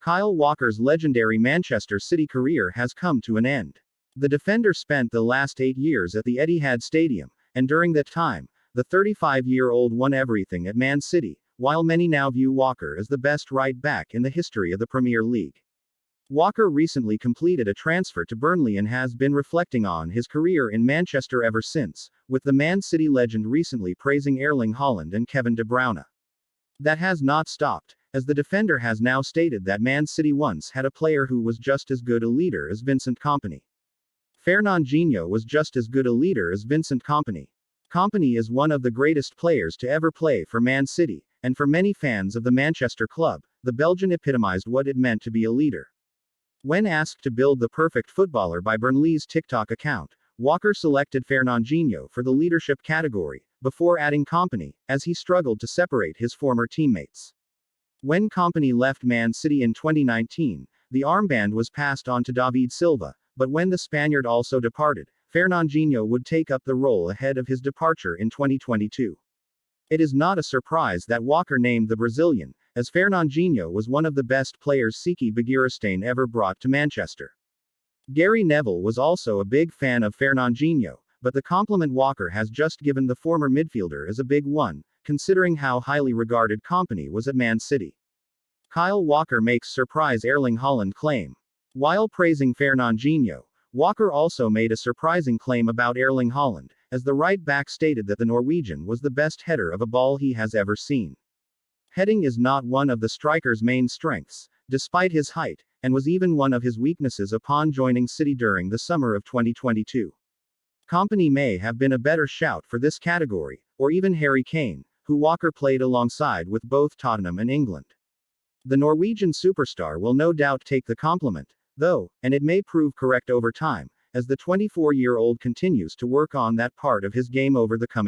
Kyle Walker's legendary Manchester City career has come to an end. The defender spent the last 8 years at the Etihad Stadium, and during that time, the 35-year-old won everything at Man City, while many now view Walker as the best right-back in the history of the Premier League. Walker recently completed a transfer to Burnley and has been reflecting on his career in Manchester ever since, with the Man City legend recently praising Erling Haaland and Kevin De Bruyne. That has not stopped, as the defender has now stated that Man City once had a player who was just as good a leader as Vincent Kompany. Fernandinho was just as good a leader as Vincent Kompany. Kompany is one of the greatest players to ever play for Man City, and for many fans of the Manchester club, the Belgian epitomized what it meant to be a leader. When asked to build the perfect footballer by Burnley's TikTok account, Walker selected Fernandinho for the leadership category, before adding Kompany, as he struggled to separate his former teammates. When Kompany left Man City in 2019, the armband was passed on to David Silva, but when the Spaniard also departed, Fernandinho would take up the role ahead of his departure in 2022. It is not a surprise that Walker named the Brazilian, as Fernandinho was one of the best players Siki Begiristain ever brought to Manchester. Gary Neville was also a big fan of Fernandinho, but the compliment Walker has just given the former midfielder is a big one, considering how highly regarded Kompany was at Man City. Kyle Walker makes surprise Erling Haaland claim. While praising Fernandinho, Walker also made a surprising claim about Erling Haaland, as the right back stated that the Norwegian was the best header of a ball he has ever seen. Heading is not one of the striker's main strengths, despite his height, and was even one of his weaknesses upon joining City during the summer of 2022. Kompany may have been a better shout for this category, or even Harry Kane, who Walker played alongside with both Tottenham and England. The Norwegian superstar will no doubt take the compliment, though, and it may prove correct over time, as the 24-year-old continues to work on that part of his game over the coming